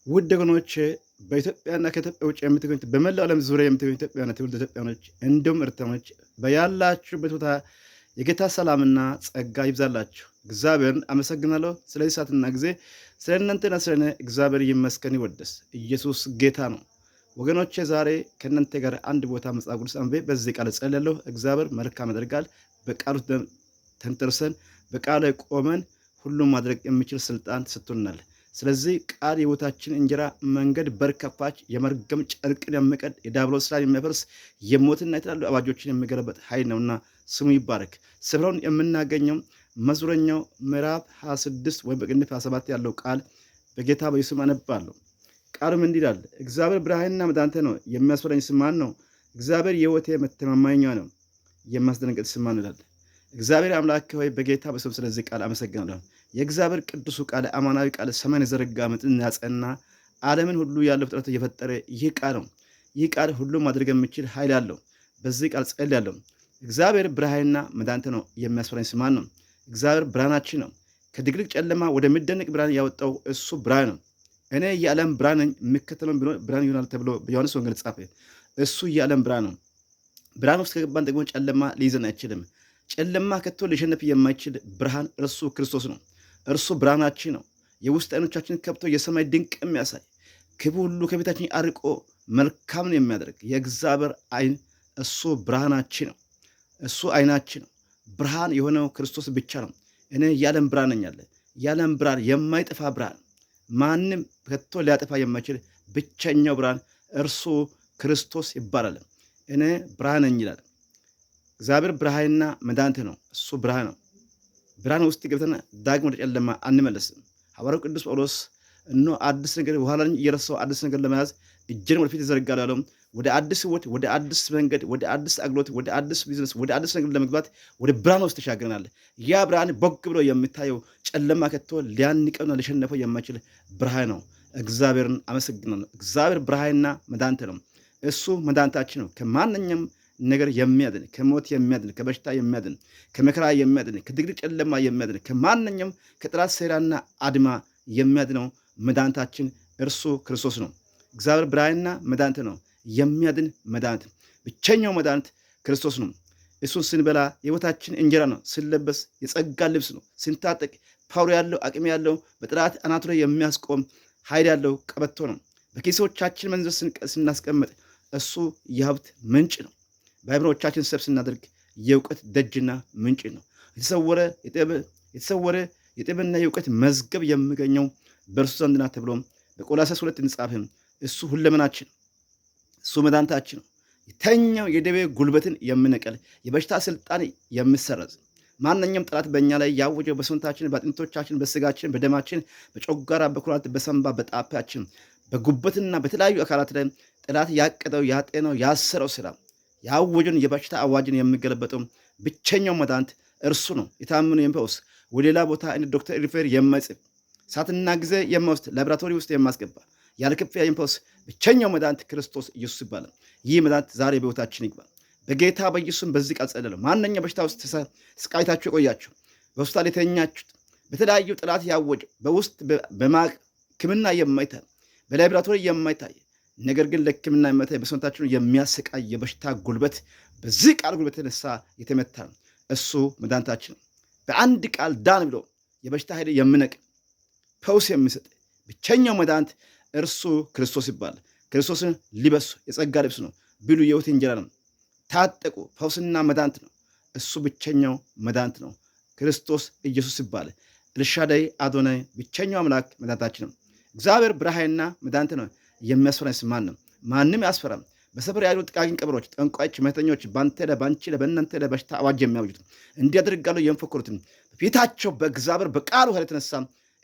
ውድ ወገኖቼ በኢትዮጵያና ከኢትዮጵያ ውጭ የምትገኙት በመላው ዓለም ዙሪያ የምትገኙ ኢትዮጵያውያን ትውልደ ኢትዮጵያኖች እንዲሁም ኤርትራኖች በያላችሁበት ቦታ የጌታ ሰላምና ጸጋ ይብዛላችሁ። እግዚአብሔርን አመሰግናለሁ። ስለዚህ ሰዓትና ጊዜ ስለ እናንተና ስለ እኔ እግዚአብሔር ይመስገን ይወደስ። ኢየሱስ ጌታ ነው። ወገኖቼ ዛሬ ከእናንተ ጋር አንድ ቦታ መጽሐፍ ቅዱስ አንብቤ በዚህ ቃል ጸልያለሁ። እግዚአብሔር መልካም ያደርጋል። በቃሉ ተንተርሰን በቃሉ ቆመን ሁሉም ማድረግ የሚችል ስልጣን ተሰጥቶናል። ስለዚህ ቃል የሕይወታችን እንጀራ መንገድ በር ከፋች የመርገም ጨርቅን የሚቀድ የዲያብሎስ ስራን የሚያፈርስ የሞትና የተላሉ አዋጆችን የሚገለበጥ ኃይል ነውና ስሙ ይባረክ። ስፍራውን የምናገኘው መዝሙረኛው ምዕራፍ 26 ወይም በቅንፍ 27 ያለው ቃል በጌታ በኢየሱስ አነባለሁ። ቃሉም እንዲህ ይላል፣ እግዚአብሔር ብርሃንና መድኃኒቴ ነው፣ የሚያስፈራኝ ስም ማን ነው? እግዚአብሔር የሕይወቴ መተማመኛ ነው፣ የሚያስደነግጥ ስም ማን ይላል። እግዚአብሔር አምላክ ሆይ በጌታ በስም ስለዚህ ቃል አመሰግናለሁ። የእግዚአብሔር ቅዱሱ ቃል አማናዊ ቃል ሰማይን የዘረጋ ምድርን ያጸና ዓለምን ሁሉ ያለው ፍጥረት የፈጠረ ይህ ቃል ነው። ይህ ቃል ሁሉም ማድረግ የሚችል ኃይል አለው። በዚህ ቃል ጸልያለሁ። እግዚአብሔር ብርሃንና መድኃኒቴ ነው፣ የሚያስፈራኝ ስም ማን ነው? እግዚአብሔር ብርሃናችን ነው። ከድቅድቅ ጨለማ ወደሚደነቅ ብርሃን ያወጣው እሱ ብርሃን ነው። እኔ የዓለም ብርሃን ነኝ፣ የሚከተለውን ብርሃን ይሆናል ተብሎ በዮሐንስ ወንጌል ጻፈ። እሱ የዓለም ብርሃን ነው። ብርሃን ውስጥ ከገባን ደግሞ ጨለማ ሊይዘን አይችልም። ጨለማ ከቶ ሊሸነፍ የማይችል ብርሃን እርሱ ክርስቶስ ነው። እርሱ ብርሃናችን ነው። የውስጥ አይኖቻችን ከብቶ የሰማይ ድንቅ የሚያሳይ ክፉ ሁሉ ከቤታችን አርቆ መልካምን የሚያደርግ የእግዚአብሔር አይን እሱ ብርሃናችን ነው። እሱ አይናችን ነው። ብርሃን የሆነው ክርስቶስ ብቻ ነው። እኔ የዓለም ብርሃን ነኝ አለ። የዓለም ብርሃን የማይጠፋ ብርሃን፣ ማንም ከቶ ሊያጠፋ የማይችል ብቸኛው ብርሃን እርሱ ክርስቶስ ይባላል። እኔ ብርሃን ነኝ ይላል። እግዚአብሔር ብርሃንና መድኃኒቴ ነው። እሱ ብርሃን ነው። ብርሃን ውስጥ ገብተን ዳግም ወደ ጨለማ አንመለስም። ሐዋርያው ቅዱስ ጳውሎስ እነሆ አዲስ ነገር በኋላ እየረሳሁ አዲስ ነገር ለመያዝ እጄን ወደፊት እዘረጋለሁ ያለው ወደ አዲስ ሕይወት፣ ወደ አዲስ መንገድ፣ ወደ አዲስ አገልግሎት፣ ወደ አዲስ ቢዝነስ፣ ወደ አዲስ ነገር ለመግባት ወደ ብርሃን ውስጥ ተሻግረናል። ያ ብርሃን ቦግ ብሎ የሚታየው ጨለማ ከቶ ሊያንቀውና ሊሸነፈው የማይችል ብርሃን ነው። እግዚአብሔርን አመሰግናለሁ። እግዚአብሔር ብርሃንና መድኃኒቴ ነው። እሱ መድኃኒታችን ነው። ከማንኛውም ነገር የሚያድን፣ ከሞት የሚያድን፣ ከበሽታ የሚያድን፣ ከመከራ የሚያድን፣ ከድቅድቅ ጨለማ የሚያድን፣ ከማንኛውም ከጠላት ሴራና አድማ የሚያድነው መድኃኒታችን እርሱ ክርስቶስ ነው። እግዚአብሔር ብርሃንና መድኃኒቴ ነው፣ የሚያድን መድኃኒት፣ ብቸኛው መድኃኒት ክርስቶስ ነው። እሱን ስንበላ የሕይወታችን እንጀራ ነው። ስንለበስ የጸጋ ልብስ ነው። ስንታጠቅ ፓወር ያለው አቅም ያለው በጠላት አናቱ ላይ የሚያስቆም ኃይል ያለው ቀበቶ ነው። በኪሶቻችን መንዘር ስናስቀምጥ እሱ የሀብት ምንጭ ነው። በአእምሮቻችን ሰብ ስናደርግ የእውቀት ደጅና ምንጭ ነው። የተሰወረ የጥበብና የእውቀት መዝገብ የሚገኘው በእርሱ ዘንድ ናት ተብሎ በቆላስይስ 2 እንጻፍም። እሱ ሁለመናችን፣ እሱ መድኃኒታችን ነው። የተኛው የደዌ ጉልበትን የምነቀል የበሽታ ስልጣን የሚሰረዝ ማንኛውም ጠላት በእኛ ላይ ያወጀው በሰውነታችን፣ በአጥንቶቻችን፣ በስጋችን፣ በደማችን፣ በጮጋራ፣ በኩላሊት፣ በሰንባ፣ በጣፊያችን፣ በጉበትና በተለያዩ አካላት ላይ ጠላት ያቀደው ያጤነው ያሰረው ስራ ያወጀን የበሽታ አዋጅን የሚገለበጠው ብቸኛው መድኃኒት እርሱ ነው። የታመኑ የሚፈውስ ወደ ሌላ ቦታ እንደ ዶክተር ሪፌር የማይጽፍ ሰዓትና ጊዜ የማይወስድ ላቦራቶሪ ውስጥ የማስገባ ያለ ክፍያ የሚፈውስ ብቸኛው መድኃኒት ክርስቶስ ኢየሱስ ይባላል። ይህ መድኃኒት ዛሬ በሕይወታችን ይግባል በጌታ በኢየሱስም። በዚህ ቃል ጸልያለሁ። ማንኛውም በሽታ ውስጥ ተሰቃይታችሁ የቆያችሁ፣ በሆስፒታል የተኛችሁት፣ በተለያዩ ጠላት ያወጀ በውስጥ በማቅ ሕክምና የማይታይ በላቦራቶሪ የማይታይ ነገር ግን ለሕክምና የማይታይ በሰውነታችን የሚያሰቃይ የበሽታ ጉልበት በዚህ ቃል ጉልበት የተነሳ የተመታ ነው። እሱ መድኃኒታችን ነው። በአንድ ቃል ዳን ብሎ የበሽታ ኃይል የሚነቅል ፈውስ የሚሰጥ ብቸኛው መድኃኒት እርሱ ክርስቶስ ይባላል። ክርስቶስን ሊበሱ የጸጋ ልብስ ነው ብሉ፣ የሕይወት እንጀራ ነው። ታጠቁ፣ ፈውስና መድኃኒት ነው። እሱ ብቸኛው መድኃኒት ነው። ክርስቶስ ኢየሱስ ይባላል። ኤልሻዳይ አዶናይ ብቸኛው አምላክ መድኃኒታችን ነው። እግዚአብሔር ብርሃንና መድኃኒት ነው። የሚያስፈራኝ ስም ማን ነው? ማንም ያስፈራም። በሰፈር ያሉ ጥቃቅን ቀበሮች፣ ጠንቋዮች፣ መተኞች በአንተ ላይ፣ በአንቺ ላይ፣ በእናንተ ላይ በሽታ አዋጅ የሚያውጁት እንዲያደርጋሉ የሚፎክሩትን በፊታቸው በእግዚአብሔር በቃሉ ኃይል የተነሳ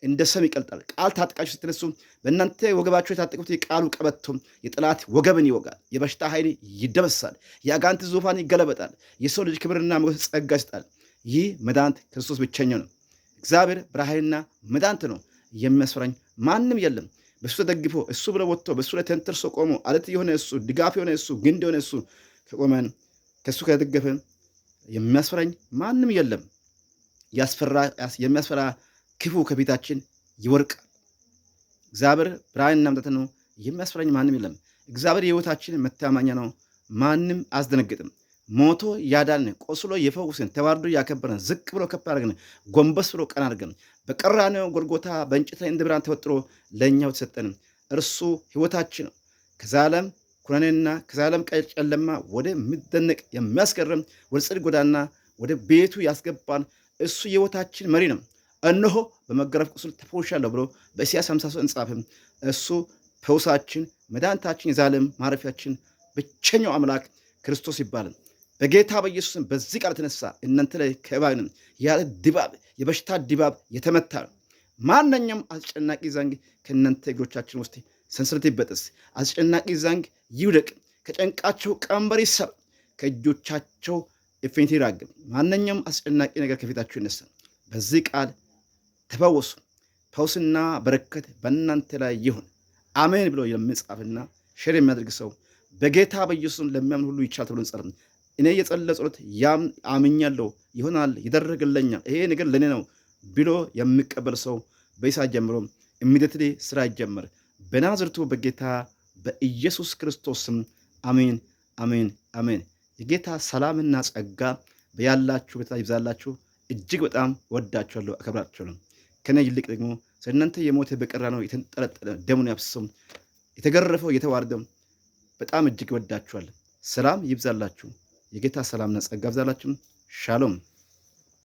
እንደ ሰም ይቀልጣል። ቃል ታጥቃችሁ ስትነሱ በእናንተ ወገባችሁ የታጠቁት የቃሉ ቀበቶ የጠላት ወገብን ይወጋል። የበሽታ ኃይል ይደመሳል። የአጋንንት ዙፋን ይገለበጣል። የሰው ልጅ ክብርና ሞገስ ጸጋ ይሰጣል። ይህ መድኃኒት ክርስቶስ ብቸኛው ነው። እግዚአብሔር ብርሃንና መድኃኒት ነው። የሚያስፈራኝ ማንም የለም። በእሱ ተደግፎ እሱ ብሎ ወጥቶ በእሱ ላይ ተንተርሶ ቆሞ አለት የሆነ እሱ ድጋፍ የሆነ እሱ ግንድ የሆነ እሱ ከቆመን ከእሱ ከተደገፈን የሚያስፈራኝ ማንም የለም። የሚያስፈራ ክፉ ከፊታችን ይወርቃል። እግዚአብሔር ብርሃንና እምነት ነው፣ የሚያስፈራኝ ማንም የለም። እግዚአብሔር የሕይወታችን መታመኛ ነው፣ ማንም አያስደነግጥም። ሞቶ ያዳንን፣ ቆስሎ የፈውስን፣ ተዋርዶ ያከበረን፣ ዝቅ ብሎ ከፍ አድርገን፣ ጎንበስ ብሎ ቀና አድርገን፣ በቀራንዮ ጎልጎታ በእንጨት ላይ እንደ ብርሃን ተወጥሮ ለእኛው ተሰጠን። እርሱ ሕይወታችን ነው። ከዘላለም ኩነኔና ከዘላለም ጨለማ ወደሚደነቅ የሚያስገርም ወደ ጽድቅ ጎዳና ወደ ቤቱ ያስገባን እሱ የሕይወታችን መሪ ነው። እነሆ በመገረፍ ቁስል ተፈውሻለሁ ብሎ በኢሳይያስ 53 እንጻፍም። እሱ ፈውሳችን፣ መድኃኒታችን፣ የዘላለም ማረፊያችን፣ ብቸኛው አምላክ ክርስቶስ ይባላል። በጌታ በኢየሱስም በዚህ ቃል የተነሳ እናንተ ላይ ከእባብንም ያለ ድባብ የበሽታ ድባብ የተመታ ነው። ማንኛውም አስጨናቂ ዘንግ ከእናንተ እግሮቻችን ውስጥ ሰንሰለት ይበጠስ፣ አስጨናቂ ዘንግ ይውደቅ፣ ከጨንቃቸው ቀንበር ይሰር፣ ከእጆቻቸው እፍኝት ይራግም። ማንኛውም አስጨናቂ ነገር ከፊታችሁ ይነሳ። በዚህ ቃል ተፈወሱ። ፈውስና በረከት በእናንተ ላይ ይሁን። አሜን ብሎ የሚጻፍና ሼር የሚያደርግ ሰው በጌታ በኢየሱስም ለሚያምን ሁሉ ይቻላል ተብሎ እንጸልም። እኔ የጸለየ ጸሎት ያም አምኛለሁ፣ ይሆናል፣ ይደረግልኛል፣ ይሄ ነገር ለእኔ ነው ብሎ የሚቀበል ሰው በይሳት ጀምሮ ኢሚዲየትሊ ስራ ይጀምር። በናዝሬቱ በጌታ በኢየሱስ ክርስቶስ ስም አሜን፣ አሜን፣ አሜን። የጌታ ሰላምና ጸጋ በያላችሁ ቤት ላይ ይብዛላችሁ። እጅግ በጣም ወዳችኋለሁ፣ አከብራችኋለሁ። ከኔ ይልቅ ደግሞ ስለእናንተ የሞተ በቀራንዮ የተንጠለጠለ ደሙን ያፈሰሰው የተገረፈው የተዋረደው በጣም እጅግ ወዳችኋለሁ። ሰላም ይብዛላችሁ። የጌታ ሰላምና ጸጋ ይብዛላችሁ። ሻሎም